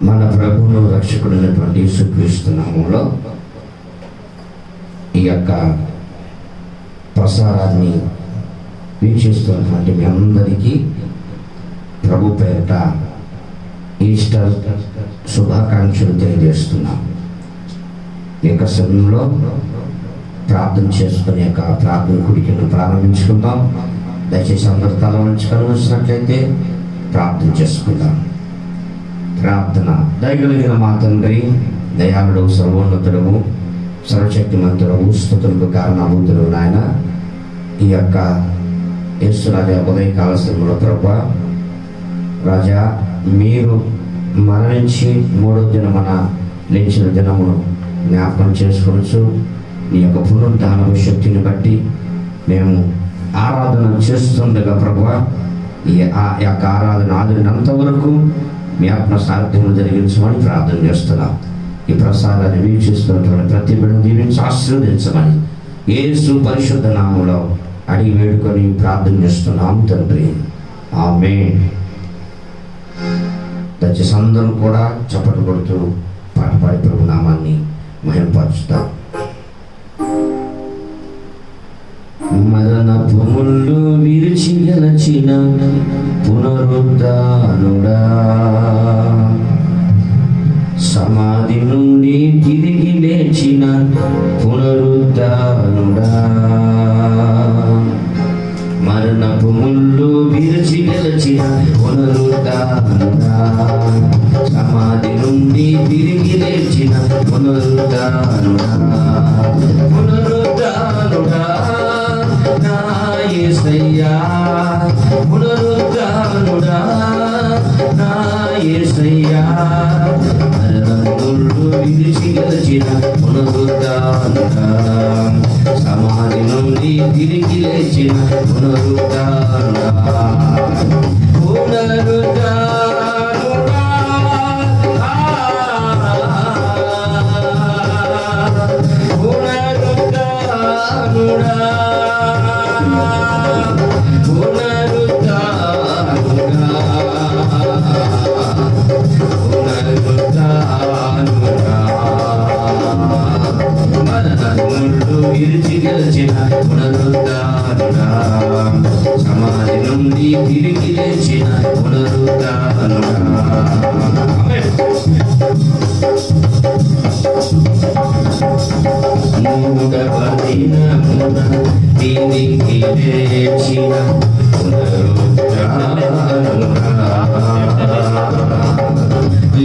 మన ప్రభువును రక్షకుడైనటువంటి యేసుక్రీస్తు నామములో ఈ యొక్క ప్రసారాన్ని వీక్షిస్తున్నటువంటి మీ అందరికీ ప్రభు పేరిట ఈస్టర్ శుభాకాంక్షలు తెలియజేస్తున్నాం. ఈ యొక్క సమయంలో ప్రార్థన చేసుకునే యొక్క ప్రార్థన కుడికిని ప్రారంభించుకుందాం. దయచేసి అందరూ తల వంచుకొని వచ్చినట్లయితే ప్రార్థన చేసుకుందాం. ప్రార్థన. దయగలిగిన మా తండ్రి, దయాళుడు, సర్వోన్నతుడు, సర్వశక్తిమంతుడు, స్తుతులకు కారణభూతుడు నాయన, ఈ యొక్క యేసురాజా ఉదయకాల సమయంలో ప్రభువా రాజా, మీరు మరణించి మూడో దినమున లేచిన దినమును జ్ఞాపకం చేసుకోవచ్చు. నీ యొక్క పునరుద్ధాన శక్తిని బట్టి మేము ఆరాధన చేస్తుండగా ప్రభువా, ఈ యొక్క ఆరాధన ఆదినంత వరకు మీ ఆత్మ సారథ్యము జరిగించమని ప్రార్థన చేస్తున్నాం. ఈ ప్రసాదాన్ని వీక్షిస్తున్నటువంటి ప్రతి బిడ్డను దీవించి ఆశీర్వదించమని యేసు పరిశుద్ధ నామములో అడిగి వేడుకొని ప్రార్థన చేస్తున్నాం తండ్రి, ఆమేన్. దయచేసి అందరూ కూడా చప్పట్లు కొడుతూ పాట పాడి ప్రభు నామాన్ని మహిమపరుచుతాం. మరణపు ముళ్ళు విరిచి గెలచిన పునరుద్ధానుడా, సమాధి నుండి తిరిగి లేచిన పునరుద్ధానుడా, మరణపు ముళ్ళు విరిచి గెలచిన పునరుద్ధానుడా, సమాధి నుండి తిరిగి లేచిన పునరుద్ధానుడా, పునరుద్ధానుడా నా యేసయ్యా, పునరుద్ధానుడా నా యేసయ్యా, మరణములు విరిచి గెలిచిన పునరుద్ధానుడా, సమాధి నుండి తిరిగి లేచిన పునరుద్ధానుడా, పునరుద్ధానుడా, విరిచి గెలిచిన పునరుద్ధానుడా, సమాధి నుండి తిరిగి లేచిన పునరుద్ధానుడా. మూడవ దినమున తిరిగి లేచిన పునరుద్ధానుడా,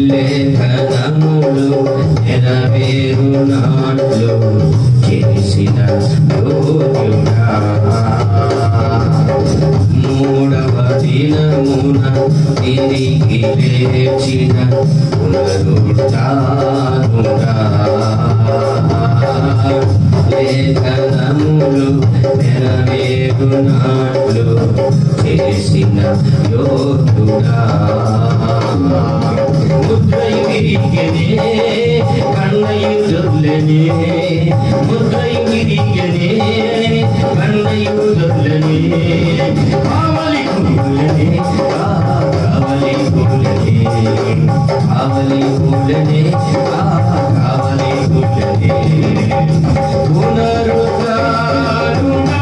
లేఖనములు నెరవేరునట్లు చేసిన యోగ్యుడా, మూడవ దినమున తిరిగి లేచిన పునరుద్ధానుడా, లేఖనములు నెరవేరునట్లు చేసిన యోగ్యుడా, ముద్రయు విరిగెనే కన్నయు దొర్లెనే, ముద్రయు విరిగెనే కన్నయు దొర్లెనే, కావలి కూలెనే కావలి కూలెనే, కావలి కూలెనే కావలి కూలెనే, పునరుద్ధానుడా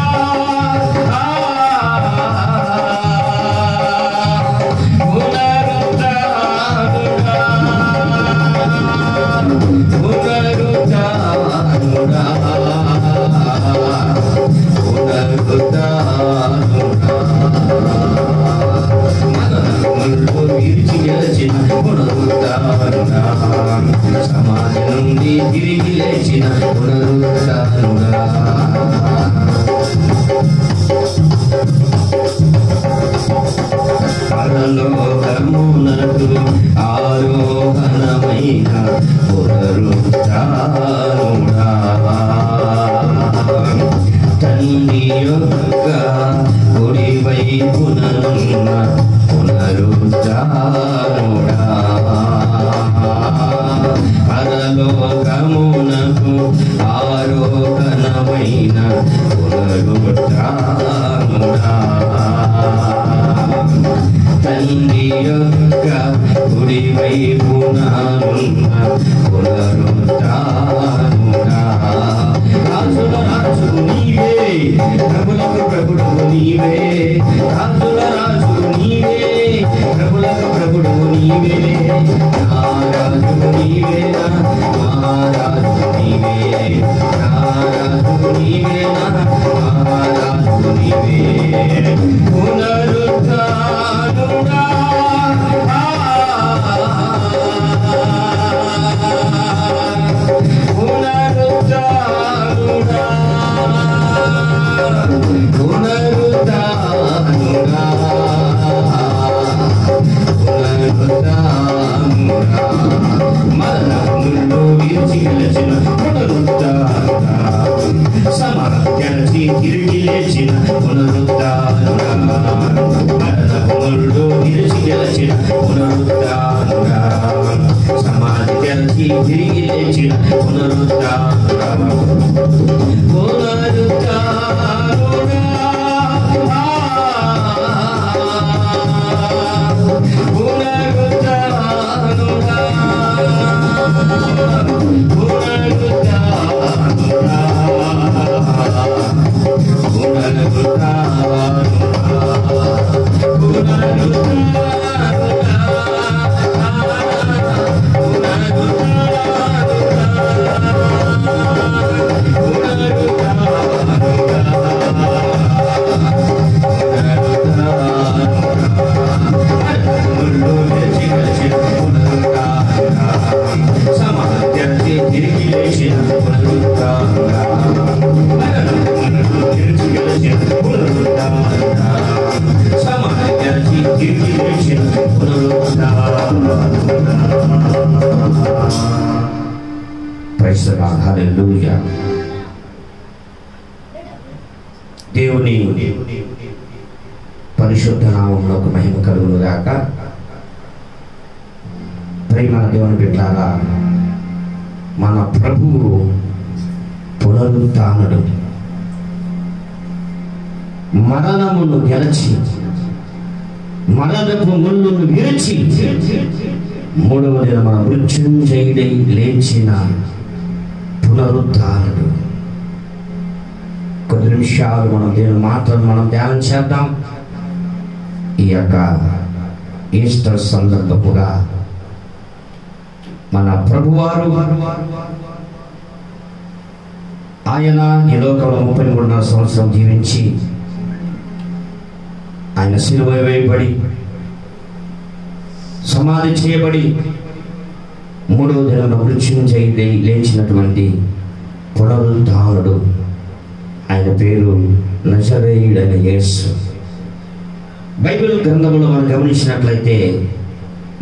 విరిచి గెలిచిన పునరుద్ధానుడా, సమాధి నుండి తిరిగి లేచిన పునరుద్ధానుడా, పరలోకమునకు ఆరోహణమైన పునరుద్ధానుడా, తండ్రి యొక్క కుడి వైపునున్న పునరుద్ధానుడా, పరలోకమునకు ఆరోహణమైన పునరుద్ధానుడా, తండ్రి యొక్క కుడి వైపు పునరుద్ధానుడా రాజుల రాజు నీవే ప్రభులకు ప్రభుడు నీవే రాజుల రాజు నీవే ప్రభులకు ప్రభుడు నీవే నా రాజు నీవే నా రాజు నీవే నా రాజు నీవే నా రాజు నీవే పునరుద్ధానుడా తిరిగి లేచిన పునరుద్ధానుడు విరిచి గెలిచిన పునరుద్ధానుడా సమాధి గెలిచి తిరిగి లేచిన పునరుద్ధానుడా పునరుద్ధానుడా హల్లెలూయా. దేవుని పరిశుద్ధ నామమునకు మహిమ కలుగును గాక. ప్రేమ దేవుని బిడ్డలారా, మన ప్రభువు పునరుత్థానుడు. మరణమును గెలిచి మరణపు ముళ్ళును విరిచి మూడవ దిన మన మృత్యుంజయుడై లేచిన పునరుత్థానుడు. కొద్ది నిమిషాలు మనం దేవుని మాటలను మనం ధ్యానం చేద్దాం. ఈ యొక్క ఈస్టర్ సందర్భముగా మన ప్రభువారు ఆయన ఈ లోకంలో 33 సంవత్సరం జీవించి ఆయన శిలువ వేయబడి సమాధి చేయబడి మూడవ దిన మృత్యుంజయుడై లేచినటువంటి పునరుత్థానుడు. ఆయన పేరు నజరేయుడైన యేసు. బైబిల్ గ్రంథములో మనం గమనించినట్లయితే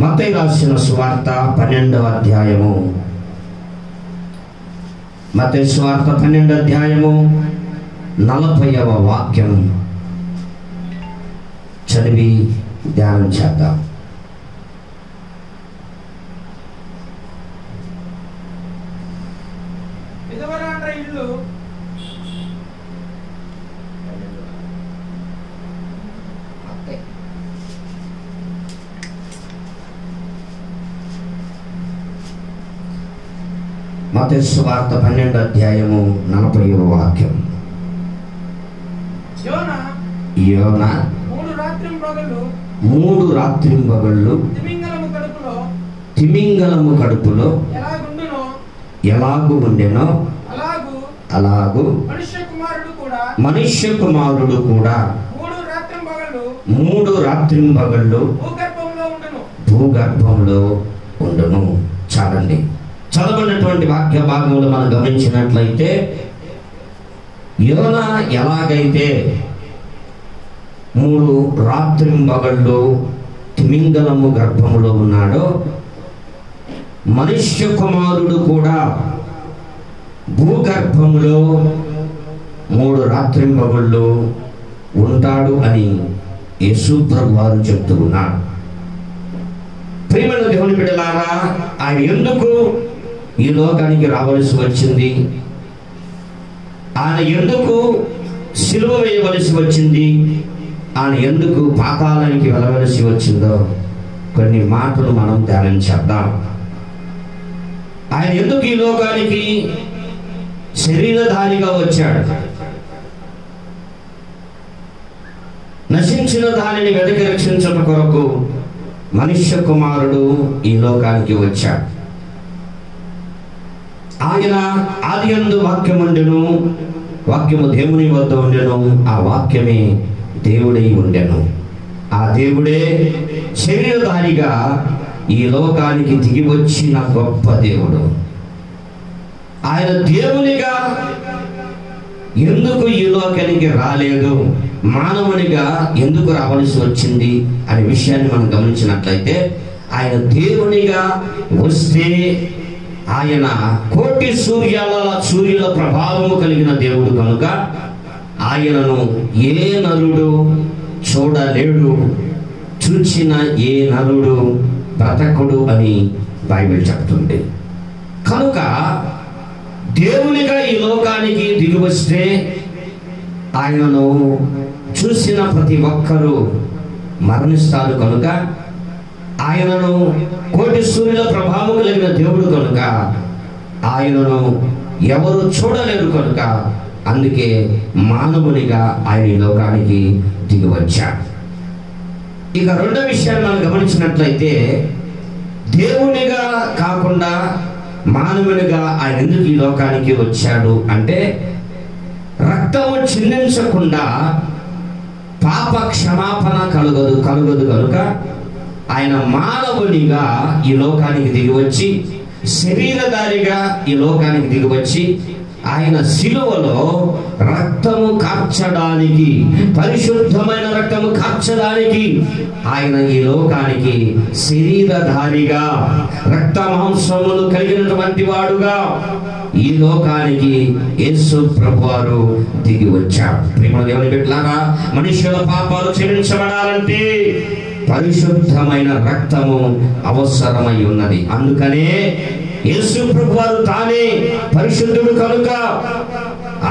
మత్తయి రాసిన సువార్త 12వ అధ్యాయము, మత్తయి సువార్త 12వ అధ్యాయము 40వ వాక్యం చదివి ధ్యానం చేద్దాం. మత్తయి సువార్త 12వ అధ్యాయము 40వ వాక్యం. యోనా 3 రాత్రింబగళ్ళు తిమింగలము కడుపులో ఎలాగు ఉండెనో అలాగు మనుష్య కుమారుడు కూడా 3 రాత్రింబగళ్ళు భూగర్భంలో ఉండును. చాలండి. చదవనటువంటి వాక్య భాగంలో మనం గమనించినట్లయితే యోనా ఎలాగైతే 3 రాత్రింబగళ్ళు తిమింగలము గర్భములో ఉన్నాడో, మనుష్య కుమారుడు కూడా భూగర్భంలో 3 రాత్రింబగళ్ళు ఉంటాడు అని యేసు ప్రభువారు చెప్తూ ఉన్నారు. ప్రియమైన దేవుని బిడ్డలారా, ఆయన ఎందుకు ఈ లోకానికి రావలసి వచ్చింది? ఆయన ఎందుకు సిలువ వేయవలసి వచ్చింది? ఆయన ఎందుకు పాతాళానికి వెళ్ళవలసి వచ్చిందో కొన్ని మాటలు మనం ధ్యానం చేద్దాం. ఆయన ఎందుకు ఈ లోకానికి శరీరధారిగా వచ్చాడు? నశించిన దానిని వెదకి రక్షించడం కొరకు మనుష్య కుమారుడు ఈ లోకానికి వచ్చాడు. ఆయన ఆదియందు వాక్యం ఉండెను, వాక్యము దేవుని వద్ద ఉండెను, ఆ వాక్యమే దేవుడై ఉండెను. ఆ దేవుడే శరీరధారిగా ఈ లోకానికి దిగి వచ్చిన గొప్ప దేవుడు. ఆయన దేవునిగా ఎందుకు ఈ లోకానికి రాలేదు, మానవునిగా ఎందుకు రావాల్సి వచ్చింది అనే విషయాన్ని మనం గమనించినట్లయితే, ఆయన దేవునిగా వస్తే ఆయన కోటి సూర్యుల ప్రభావము కలిగిన దేవుడు కనుక ఆయనను ఏ నరుడు చూడలేడు, చూచిన ఏ నరుడు బ్రతకుడు అని బైబిల్ చెప్తుంది. కనుక దేవునిగా ఈ లోకానికి దిగి వస్తే ఆయనను చూసిన ప్రతి ఒక్కరూ మరణిస్తారు. కనుక ఆయనను కోటి సూర్యుల ప్రభావం కలిగిన దేవుడు కనుక ఆయనను ఎవరు చూడలేరు. కనుక అందుకే మానవునిగా ఆయన ఈ లోకానికి దిగి వచ్చాడు. ఇక రెండో విషయాన్ని మనం గమనించినట్లయితే, దేవునిగా కాకుండా మానవునిగా ఆయన ఎందుకు ఈ లోకానికి వచ్చాడు అంటే, రక్తము చిందించకుండా పాప క్షమాపణ కలుగదు కనుక ఆయన మానవునిగా ఈ లోకానికి దిగి వచ్చి, శరీరధారిగా ఈ లోకానికి దిగి వచ్చి, ఆయన శిలువలో రక్తము కార్చడానికి, పరిశుద్ధమైన రక్తము కార్చడానికి ఆయన ఈ లోకానికి శరీరధారిగా, రక్త మాంసములు కలిగినటువంటి వాడుగా ఈ లోకానికి యేసు ప్రభువారు దిగి వచ్చాడు. ప్రియమైన దేవుని బిడ్డలారా, మనుషుల పాపాలు క్షమించబడాలంటే పరిశుద్ధమైన రక్తము అవసరమై ఉన్నది. అందుకనే యేసు ప్రభువారు తానే పరిశుద్ధుడు కనుక,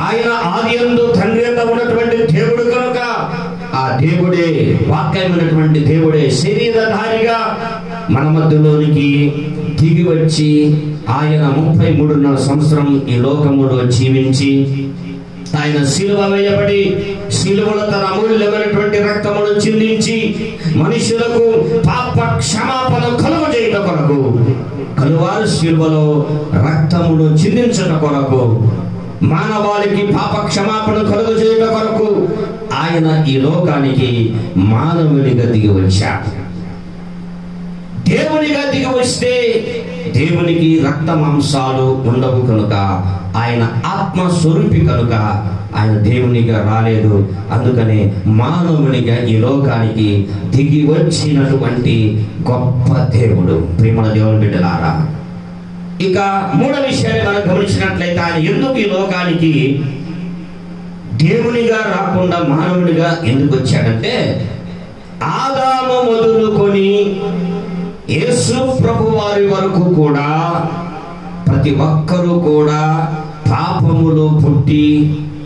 ఆయన ఆదియందు తండ్రి యొద్ద ఉన్నటువంటి దేవుడు కనుక, ఆ దేవుడే, వాక్యమైనటువంటి దేవుడే శరీరధారిగా మన మధ్యలోనికి దిగి వచ్చి ఆయన 33.5 సంవత్సరం ఈ లోకములో జీవించి, ఆయన శిలువ వేయబడి శిలువలో తన అమూల్యమైనటువంటి రక్తమును చిందించి మనుషులకు పాప క్షమాపణ కలుగజేయుట కొరకు, కలువారు శిలువలో రక్తమును చిందించుట కొరకు, మానవాళికి పాప క్షమాపణ కలుగజేయుట కొరకు ఆయన ఈ లోకానికి మానవునిగా దిగి వచ్చాడు. దేవునిగా దిగి వస్తే దేవునికి రక్త మాంసాలు ఉండవు కనుక, ఆయన ఆత్మ స్వరూపి కనుక ఆయన దేవునిగా రాలేదు. అందుకనే మానవునిగా ఈ లోకానికి దిగి వచ్చినటువంటి గొప్ప దేవుడు. ప్రియమైన దేవుని బిడ్డలారా, ఇక మూడో విషయాన్ని మనం గమనించినట్లయితే, ఆయన ఎందుకు ఈ లోకానికి దేవునిగా రాకుండా మానవునిగా ఎందుకు వచ్చాడంటే, ఆదాము మొదలుకొని యేసు ప్రభు వారి వరకు కూడా ప్రతి ఒక్కరూ కూడా పాపములో పుట్టి,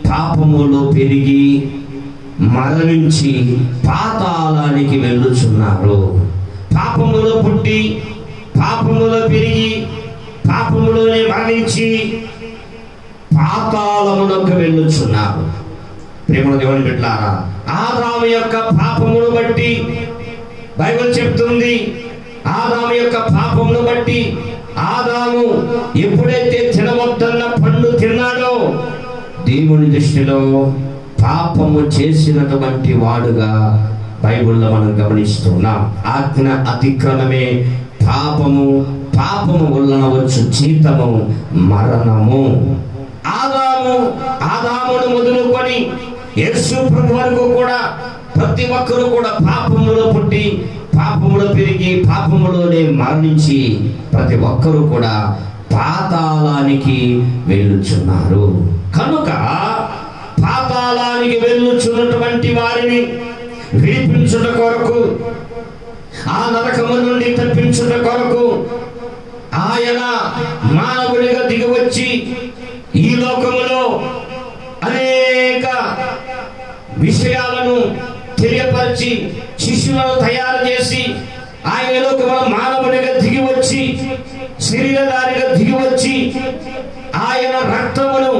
పాపములో పెరిగి, మరణించి పాతాళానికి వెళ్ళుచున్నారు. పాపములో పుట్టి, పాపములో పెరిగి, పాపములోనే మరణించి పాతాళమునకు వెళ్ళుచున్నారు. ప్రేమల దేవుని బిడ్డలారా, ఆదాము యొక్క పాపమును బట్టి బైబిల్ చెప్తుంది, ఆదాము యొక్క పాపమును బట్టి ఆదాము ఎప్పుడైతే తినవద్దన్న పండు తిన్నాడో దేవుని దృష్టిలో పాపము చేసినటువంటి వాడుగా బైబిల్లో మనం గమనిస్తున్నాం. ఆజ్ఞ అతిక్రమమే పాపము, పాపము వలన వచ్చు జీతము మరణము. ఆదామును మొదలుకొని యేసు ప్రభు వరకు కూడా ప్రతి ఒక్కరు కూడా పాపములో పుట్టి, పాపములో పెరిగి, పాపములోనే మరణించి ప్రతి ఒక్కరూ కూడా పాతాళానికి వెళ్ళుచున్నారు. కనుక పాతాళానికి వెళ్ళుచున్నటువంటి వారిని విడిపించుట కొరకు, ఆ నరకము నుండి తప్పించుట కొరకు ఆయన మానవుడిగా దిగి వచ్చి ఈ లోకములో అనేక విషయాలను తెలియపరిచి శిష్యులను తయారు చేసి ఆయన లోకములో మానవుడిగా దిగి వచ్చి శరీరధారిగా దిగి వచ్చి ఆయన రక్తమును,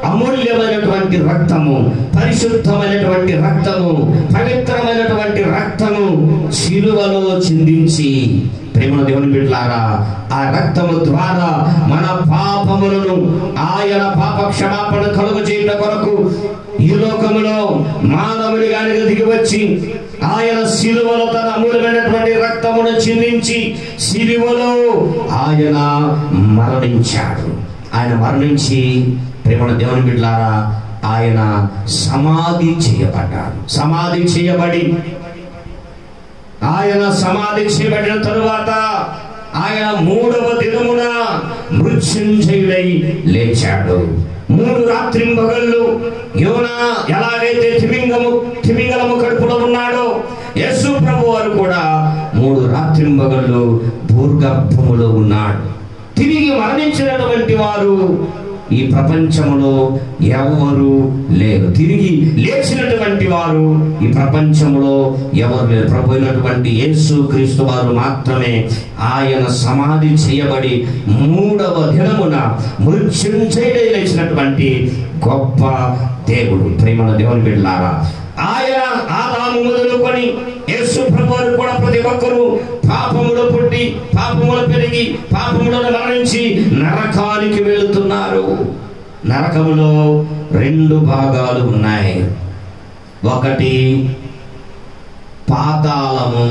అమూల్యమైనటువంటి రక్తము, పరిశుద్ధమైనటువంటి రక్తము, పవిత్రమైనటువంటి రక్తము శిలువలో చిందించి, ప్రేమ దేవుని బిడ్డలారా, ఆ రక్తము ద్వారా మన పాపములను ఆయన పాప క్షమాపణ కలుగ చేయట కొరకు ఈ లోకములో మానవుడిగా దిగి వచ్చి ఆయన శిలువలో తన అమూల్యమైనటువంటి రక్తమును చిందించి శిలువలో ఆయన మరణించాడు. ఆయన మరణించి, ప్రేమ దేవుని బిడ్డలారా, ఆయన సమాధి చేయబడ్డాడు. సమాధి చేయబడి ఆయన సమాధి చేయబడిన తరువాత ఆయన 3వ దినమున మృత్యుంజయుడై లేచాడు. 3 రాత్రింబగళ్ళు యోనా ఎలాగైతే తిమింగలము కడుపులో ఉన్నాడో, యేసు ప్రభు వారు కూడా 3 రాత్రింబగళ్ళు భూగర్భములో ఉన్నాడు. తిరిగి మరణించినటువంటి వారు ఈ ప్రపంచంలో ఎవరు లేరు. తిరిగి లేచినటువంటి వారు ఈ ప్రపంచంలో ఎవరు లేరు. ప్రభు అయినటువంటి యేసు క్రీస్తు వారు మాత్రమే ఆయన సమాధి చేయబడి 3వ దినమున మృత్యుంజయుడై లేచినటువంటి గొప్ప దేవుడు. ప్రేమ దేవుని బిడ్డలారా, ఆయన ఆదాము మొదలుకొని యేసు ప్రభువు కూడా ప్రతి ఒక్కరూ పాపములో పుట్టి, పాపములో పెరిగి, పాపములో మరణించి నరకానికి వెళుతున్నారు. నరకములో 2 భాగాలు ఉన్నాయి. ఒకటి పాతాళము,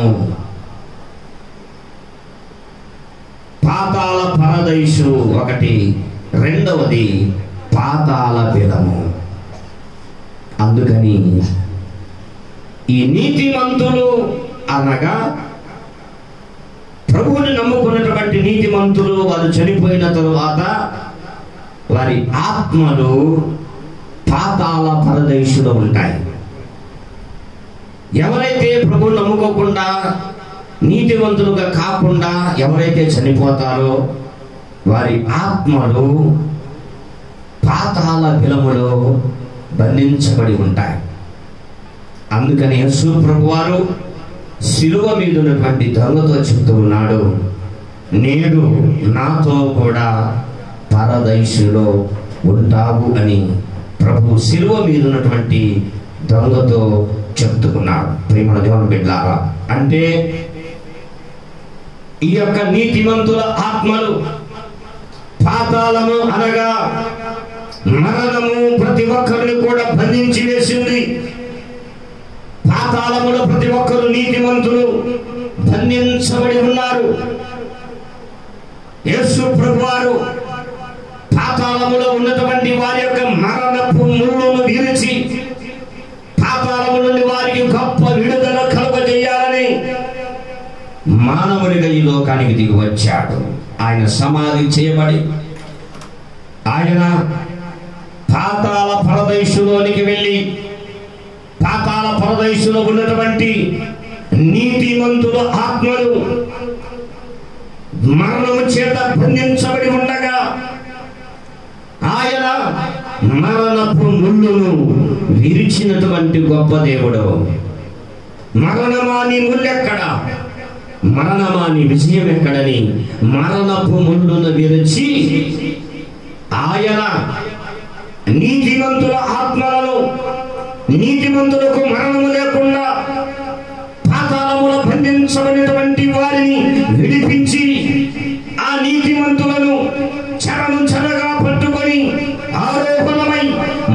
పాతాళ పరదైసు ఒకటి, రెండవది పాతాళ బిలము. అందుకని ఈ నీతిమంతులు అనగా ప్రభువుని నమ్ముకున్నటువంటి నీతిమంతులు, వారు చనిపోయిన తరువాత వారి ఆత్మలు పాతాళ పరదైసులో ఉంటాయి. ఎవరైతే ప్రభువుని నమ్ముకోకుండా, నీతివంతులుగా కాకుండా ఎవరైతే చనిపోతారో వారి ఆత్మలు పాతాళ బిలములో బంధించబడి ఉంటాయి. అందుకని యేసు ప్రభువారు శిలువ మీద ఉన్నటువంటి దొంగతో చెప్తూ ఉన్నాడు, నేడు నాతో కూడా పరదైసులో ఉంటావు అని ప్రభు శిలువ మీద ఉన్నటువంటి దొంగతో చెప్తున్నాడు. ప్రేమ దేవుని బిడ్డలారా, అంటే ఈ యొక్క నీతిమంతుల ఆత్మలు పాతాళము అనగా మరణము ప్రతి ఒక్కరిని కూడా బంధించి వేసింది. పాతాళములో ప్రతి ఒక్కరు నీతిమంతులు బంధించబడి ఉన్నారు. యేసు ప్రభువారు పాతాళములో ఉన్నటువంటి వారి యొక్క మరణపు ముళ్ళును విరిచి పాతాళము నుండి వారికి గొప్ప విడుదల కలుగజేయాలని మానవుడిగా ఈ లోకానికి దిగి వచ్చాడు. ఆయన సమాధి చేయబడి ఆయన పాతాళ పరదైసులోనికి వెళ్ళి పాతాళ పరదైసులో ఉన్నటువంటి నీతిమంతుల ఆత్మలు మరణము చేత బంధించబడి ఉండగా ఆయన మరణపు ముళ్ళును విరిచినటువంటి గొప్ప దేవుడు. మరణమా నీ ముళ్ళెక్కడ, మరణమా నీ విజయం ఎక్కడని మరణపు ముళ్ళును విరిచి ఆయన నీతిమంతుల ఆత్మలను, నీతిమంతులకు మరణము లేకుండా పాతాళములో బంధించబడినటువంటి వారిని విడిపించి ఆ నీతిమంతులను చెరను చెరగా పట్టుకొని ఆరోహణమై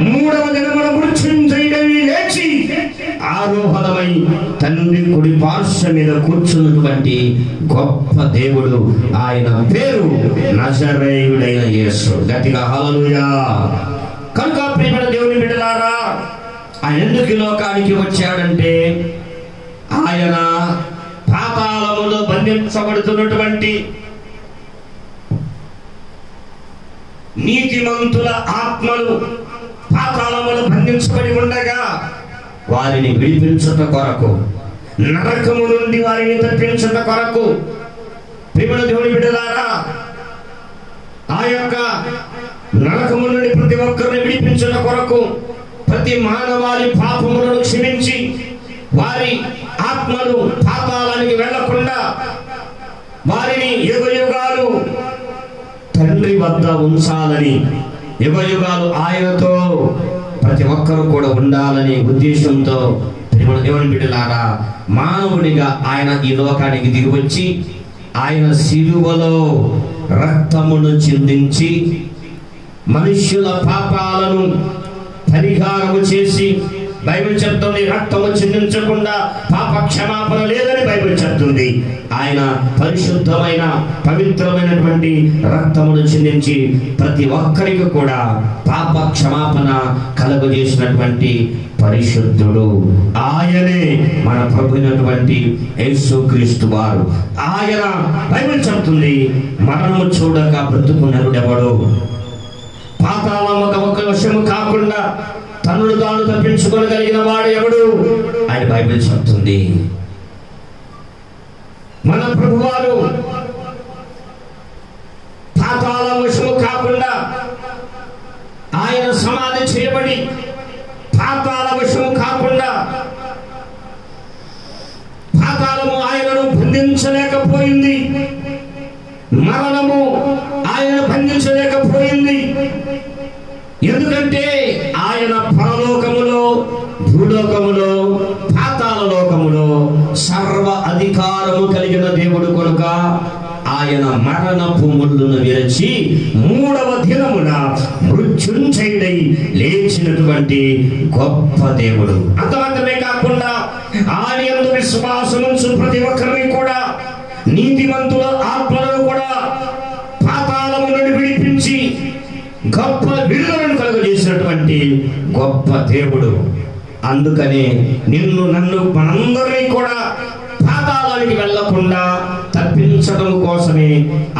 3వ దినమున మృత్యుంజయుడై లేచి ఆరోహణమై తండ్రి కుడి పార్శ్వ మీద కూర్చున్నటువంటి గొప్ప దేవుడు. ఆయన పేరు నజరేయుడైన యేసు. గట్టిగా హల్లెలూయా. కనుక ప్రియమైన దేవుని బిడ్డలారా, ఆయన ఎందుకు ఈ లోకానికి వచ్చాడంటే ఆయన పాతాళములో బంధించబడుతున్నటువంటి నీతిమంతుల ఆత్మలు పాతాళములో బంధించబడి ఉండగా వారిని విడిపించుట కొరకు, నరకము నుండి వారిని తప్పించుట కొరకు, ప్రియమైన దేవుని బిడ్డలారా, ఆ యొక్క నరకము నుండి ప్రతి ఒక్కరిని విడిపించుట కొరకు, ప్రతి మానవాళి పాపములను క్షమించి వారి ఆత్మలు పాతాళానికి వెళ్లకుండా వారిని యుగ యుగాలు తండ్రి వద్ద ఉంచాలని, యుగయుగాలు ఆయనతో ప్రతి ఒక్కరూ కూడా ఉండాలని ఉద్దేశంతో దేవుని బిడ్డలారా మానవుడిగా ఆయన ఈ లోకానికి దిగివచ్చి ఆయన శిలువలో రక్తమును చిందించి మనుష్యుల పాపాలను పరిహారము చేసి, బైబిల్ చెప్తుంది రక్తము చిందించకుండా పాప క్షమాపణ లేదని బైబిల్ చెప్తుంది. ఆయన పరిశుద్ధమైన పవిత్రమైనటువంటి రక్తమును చిందించి ప్రతి ఒక్కరికి కూడా పాప క్షమాపణ కలుగజేసినటువంటి పరిశుద్ధుడు ఆయనే మన ప్రభువైనటువంటి యేసుక్రీస్తు వారు. ఆయన బైబిల్ చెప్తుంది మరణము చూడక బ్రతుకున్నవాడెవడు, పాతాళము ఒక వశము కాకుండా తనను తాను తప్పించుకోగలిగిన వాడు ఎవడు ఆయన బైబిల్ చెప్తుంది. మన ప్రభువారు పాతాళ వశము కాకుండా ఆయన సమాధి చేయబడి పాతాళ వశము కాకుండా పాతాళము ఆయనను బంధించలేకపోయింది, మరణము ఆయనను బంధించలేకపోయింది. ఎందుకంటే ఆయన పరలోకములో, భూలోకములో, పాతాళ లోకములో సర్వ అధికారము కలిగిన దేవుడు కనుక ఆయన మరణపు ముళ్ళును విరచి 3వ దినమున మృత్యుంజయుడై లేచినటువంటి గొప్ప దేవుడు. అంతమాత్రమే కాకుండా ఆయన యందు విశ్వాసముంచు ప్రతి ఒక్కరిని కూడా నీతిమంతుల ఆత్మలను కూడా పాతాళము నుండి విడిపించి గొప్ప విడుదలను కలుగజేసినటువంటి గొప్ప దేవుడు. అందుకనే నిన్ను నన్ను మనందరినీ కూడా పాతాళానికి వెళ్లకుండా తప్పించడం కోసమే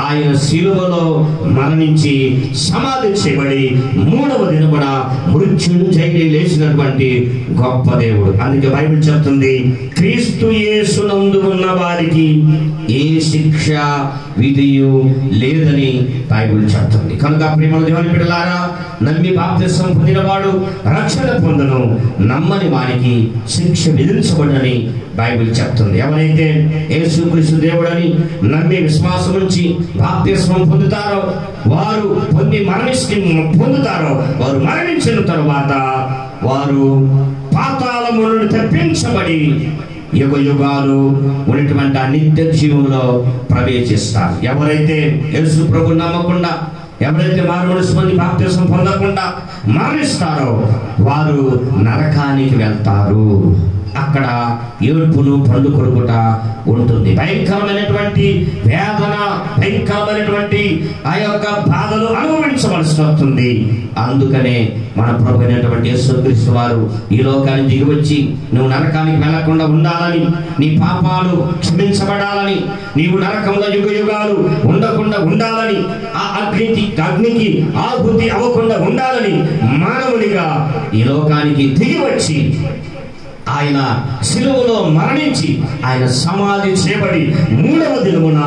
ఆయన శిలువలో మరణించి సమాధి చేయబడి 3వ దినమున మృత్యుంజయుడై లేచినటువంటి గొప్ప దేవుడు. అందుకే బైబిల్ చెప్తుంది క్రీస్తు యేసునందు ఉన్న వారికి ఏ శిక్ష విధియు లేదని బైబిల్ చెప్తుంది. కనుక ప్రియమైన దేవుని బిడ్డలారా, నమ్మి బాప్తిసం పొందినవాడు రక్షణ పొందును, నమ్మని వారికి శిక్ష విధించబడని బైబిల్ చెప్తుంది. ఎవరైతే యేసుక్రీస్తు దేవుడని నమ్మి విశ్వాసం నుంచి బాప్తిస్మం పొందుతారో వారు పొందుతారో వారు మరణించిన తరువాత వారు పాతాళము నుండి తప్పించబడి యుగ యుగాలు ఉన్నటువంటి నిత్య జీవంలో ప్రవేశిస్తారు. ఎవరైతే యేసు ప్రభువుని నమ్మకుండా, ఎవరైతే మారుమనసు పొంది బాప్తిసం పొందకుండా మరణిస్తారో వారు నరకానికి వెళ్తారు. అక్కడ ఏడుపును పండు కొరుకుట ఉంటుంది. భయంకరమైనటువంటి వేదన, భయంకరమైనటువంటి ఆ యొక్క బాధలు అనుభవించవలసి వస్తుంది. అందుకనే మన ప్రభు అయినటువంటి యేసుక్రీస్తు వారు ఈ లోకానికి దిగివచ్చి నువ్వు నరకానికి వెళ్లకుండా ఉండాలని, నీ పాపాలు క్షమించబడాలని, నీవు నరకంలో యుగ యుగాలు ఉండకుండా ఉండాలని, ఆ అగ్నికి ఆహుతి అవ్వకుండా ఉండాలని మానవునిగా ఈ లోకానికి దిగివచ్చి ఆయన శిలువలో మరణించి ఆయన సమాధి చేయబడి 3వ దినమున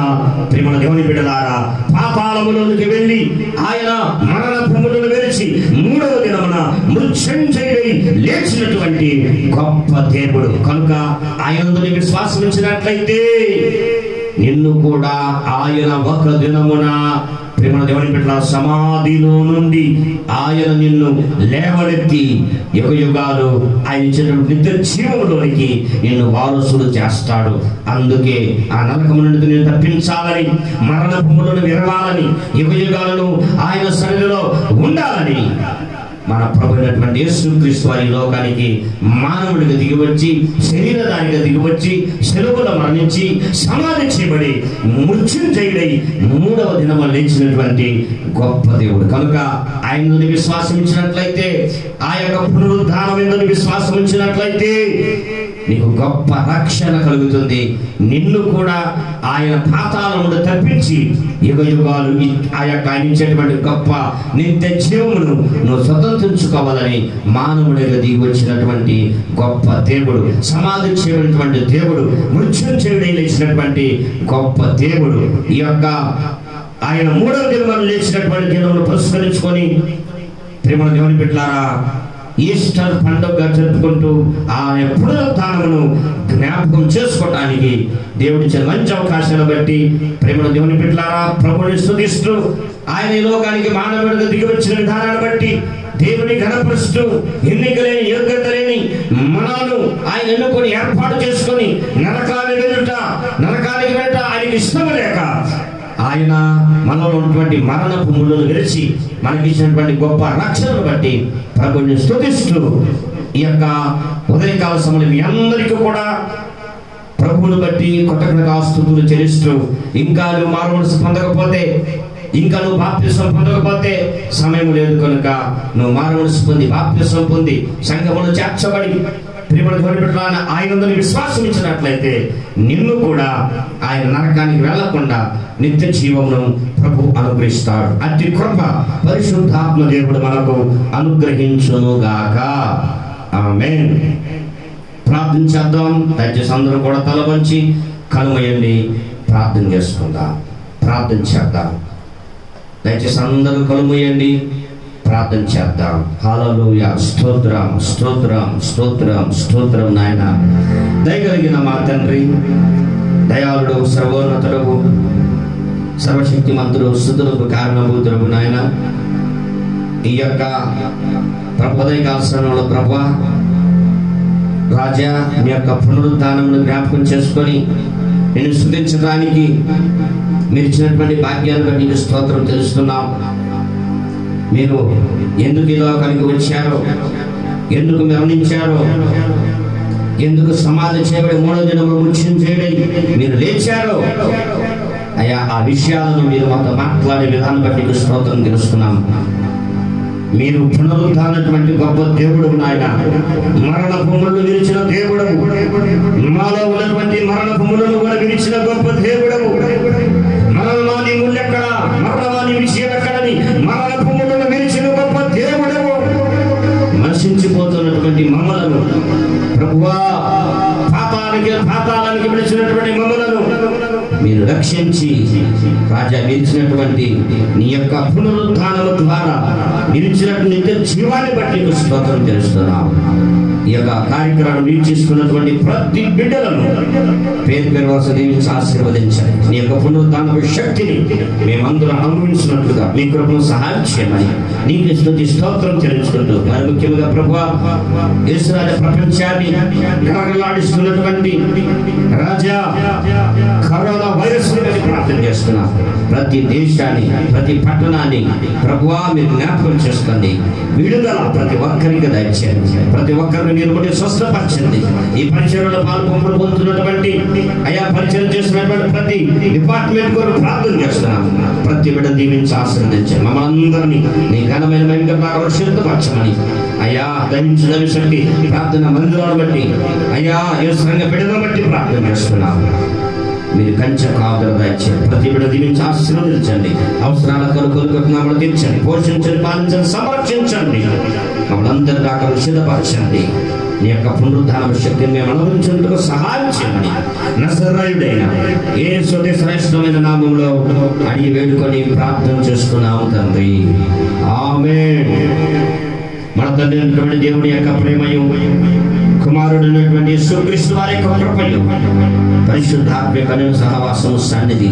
ప్రియమైన దేవుని బిడ్డలారా పాతాళములోనికి వెళ్ళి ఆయన మరణపు ముళ్ళును విరిచి 3వ దినమున మృత్యుంజయుడై లేచినటువంటి గొప్ప దేవుడు. కనుక ఆయనందు విశ్వాసం ఉంచినట్లయితే నిన్ను కూడా ఆయన ఒక దినమున ప్రియమైన దేవుని బిడ్డల సమాధిలో నుండి ఆయన నిన్ను లేవనెత్తి యుగ యుగాలు ఆయన ఇచ్చినటువంటి నిత్య జీవంలోనికి నిన్ను వారసుడు చేస్తాడు. అందుకే ఆ నరకము నుండి నేను తప్పించాలని, మరణపు ముళ్ళను విరవాలని, యుగ యుగాలను ఆయన సన్నిధిలో ఉండాలని మన ప్రభు అయినటువంటి యేసుక్రీస్తు వారి లోకానికి మానవుడిగా దిగివచ్చి, శరీరధారిగా దిగివచ్చి, శిలువలో మరణించి సమాధి చేయబడి మృత్యుంజయుడై 3వ దినమున లేచినటువంటి గొప్ప దేవుడు. కనుక ఆయన విశ్వాసం ఇచ్చినట్లయితే, ఆ యొక్క పునరుద్ధానం మీద విశ్వాసం ఇచ్చినట్లయితే నీకు గొప్ప రక్షణ కలుగుతుంది. నిన్ను కూడా ఆయన పాతాళమును తప్పించి యుగ యుగాలు ఆ యొక్క ఆయన ఇచ్చేటువంటి గొప్ప నిత్య జీవమును నువ్వు స్వతంత్రించుకోవాలని మానవుడిగా దిగి వచ్చినటువంటి గొప్ప దేవుడు, సమాధి చేయబడినటువంటి దేవుడు, మృత్యుంజయుడై లేచినటువంటి గొప్ప దేవుడు. ఈ యొక్క ఆయన 3వ దినమున లేచినటువంటి దినమును పురస్కరించుకొని ప్రియమైన దేవుని బిడ్డలారా ఈస్టర్ పండుగ జరుపుకుంటూ ఆ పునరుత్థానమును జ్ఞాపకం చేసుకోవడానికి దేవుడిచ్చిన మంచి అవకాశాన్ని బట్టి ప్రేమను దేవుని బిడ్డలారా, ప్రభువుని స్తుతిస్తూ ఆయన ఈ లోకానికి మానవుడిగా దిగి వచ్చిన విధానాన్ని బట్టి దేవుని ఘనపరుస్తూ ఎన్నికలేని యోగ్యత లేని మనను ఆయన ఎన్నుకొని ఏర్పాటు చేసుకొని నరకానికి వెళ్ళట ఆయనకి ఇష్టం లేక ఆయన మనలో ఉన్నటువంటి మరణపు ముళ్ళను విరిచి మనకి ఇచ్చినటువంటి గొప్ప రక్షణను బట్టి ప్రభువుని స్తుతిస్తూ ఈ యొక్క ఉదయకాల సమయంలో మీ అందరికీ కూడా ప్రభువుని బట్టి కొట్టగా స్తుతులు చెల్లిస్తూ ఇంకా నువ్వు మారుమనసు పొందకపోతే, ఇంకా నువ్వు బాప్తిసం పొందకపోతే సమయం లేదు కనుక నువ్వు మారుమనసు పొంది బాప్తిసం పొంది సంఘములో చేర్చబడి ప్రేమను గొర్రెపిల్లలారా ఆయనందుని విశ్వాసం ఇచ్చినట్లయితే నిన్ను కూడా ఆయన నరకానికి వెళ్లకుండా నిత్య జీవమును ప్రభు అనుగ్రహిస్తాడు. అతి కృప పరిశుద్ధాత్మ దేవుడు మనకు అనుగ్రహించునుగాక. ఆమేన్. ప్రార్థించేద్దాం. దయచేసి అందరూ కూడా తల వంచి కనుమయండి, ప్రార్థన చేసుకుందాం. ప్రార్థన చేద్దాం. దయచేసి అందరూ కనుమయండి, ప్రార్థన చేద్దాం. హల్లెలూయా. స్తోత్రం స్తోత్రం స్తోత్రం స్తోత్రం. నాయన దయగలిగిన మా తండ్రి, దయాళుడు, సర్వోన్నతుడు, సర్వశక్తిమంతుడు, స్తుతులకు కారణభూతుడు నాయన, ఈ యొక్క ఉదయకాల ప్రభువా రాజా నీ యొక్క పునరుత్థానమును జ్ఞాపకం చేసుకొని నేను స్తుతించడానికి మీరు ఇచ్చినటువంటి భాగ్యాన్ని బట్టి నీకు స్తోత్రం తెలుస్తున్నాం. మీరు ఎందుకు ఈ లోకానికి వచ్చారో, ఎందుకు మరణించారో, ఎందుకు సమాధి చేయబడి 3వ దినమున మృత్యుం చేయబడి మీరు లేచారో అయ్యా, ఆ విషయాలను మీరు మాతో మాట్లాడే విధానం బట్టి నీకు స్తోత్రం తెలుస్తున్నాం. మీరు పునరుద్ధానటువంటి గొప్ప దేవుడు నాయన, మరణపు ముళ్ళు విరిచిన దేవుడు, మాలో ఉన్నటువంటి మరణపు ముళ్ళను కూడా విరిచిన గొప్ప దేవుడు. మరణమాని ముళ్ళెక్కడ, మరణమాని విషయం ఎక్కడని మరణపు ముళ్ళను విరిచిన గొప్ప దేవుడు. నశించిపోతున్నటువంటి మమ్మలను ప్రభువా, పాతాళానికి విడిచినటువంటి మమ్మలను మీరు రక్షించి రాజా నిలిచినటువంటి నీ యొక్క పునరుద్ధానము ద్వారా నిలిచినటువంటి నిత్య జీవాన్ని బట్టి స్తోత్రం తెలుస్తున్నాం. ఈ యొక్క కార్యక్రమాన్ని వీక్షిస్తున్నటువంటి ప్రతి బిడ్డలను పేరు పేరు దీవించి ఆశీర్వదించండి. నీ యొక్క పునరుద్ధానపు శక్తిని మేమందరం అనుభవించినట్లుగా మీ కృపను సహాయం చేయమని నీకు స్తుతి స్తోత్రం చెల్లించుకుంటూ, మరి ముఖ్యంగా ప్రభువా యేసురాజు ప్రపంచాన్ని గడగడలాడిస్తున్నటువంటి రాజా కరోనా వైరస్ ప్రార్థన చేస్తున్నాం. ప్రతి దేశాన్ని, ప్రతి పట్టణాన్ని ప్రభువా మీరు జ్ఞాపకం చేసుకోండి. విడుదల ప్రతి ఒక్కరికి దయచేయండి. ప్రతి ఒక్కరిని మీరు కూడా స్వస్థపరచండి. ఈ పరిచయంలో పాల్పొందుతున్నటువంటి అయా పరిచయం చేస్తున్నటువంటి ప్రతి డిపార్ట్మెంట్ కొరకు ప్రార్థన చేస్తున్నాం. ప్రతి బిడ్డ దీవించి ఆశీర్వదించండి. మమ్మల్ని అందరినీ నీ ఘనమైన మహిమగా సిద్ధపరచమని అయ్యా దహించిన శక్తి ప్రార్థన మందిరాలను బట్టి అయ్యా యేసు సంఘ బిడ్డలను బట్టి ప్రార్థన చేస్తున్నాం. మీరు కంచె కాదరు దయచేయండి. ప్రతి బిడ్డ దీవించి ఆశీర్వదించండి. అవసరాల కొనుగోలు తీర్చండి, పోషించండి, పాలించండి, సంరక్షించండి. మమ్మల్ని అందరి దాకా సిద్ధపరచండి. నీ యొక్క పునరుద్ధాన శక్తిని మేము అనుభవించేందుకు సహాయం చేయండి. నజరేయుడైన యేసు శ్రేష్టమైన నామములో అడిగి వేడుకొని ప్రార్థన చేస్తున్నాము తండ్రి. ఆమేన్. మన తండ్రి అయినటువంటి దేవుని యొక్క ప్రేమయు, కుమారుడైనటువంటి యేసుక్రీస్తు వారి యొక్క కృపయు, పరిశుద్ధాత్మ యొక్క సహవాసము సన్నిధి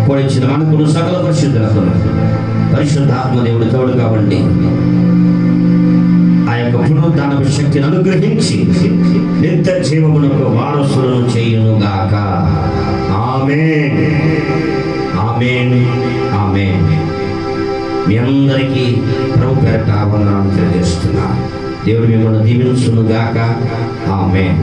కూడించిన మనకును సకల పరిశుద్ధులకు పరిశుద్ధాత్మ దేవుడు తోడుగా ఉండి ఆ యొక్క పునరుద్ధాన శక్తిని అనుగ్రహించి నిత్య జీవమునకు వారసులను చేయునుగాక. ఆమేన్. ఆమేన్. ఆమేన్. మీ అందరికీ ప్రభు పేరట వందనాలు తెలియజేస్తున్నా. దేవుడు మిమ్మల్ని దీవించునుగాక. ఆమేన్.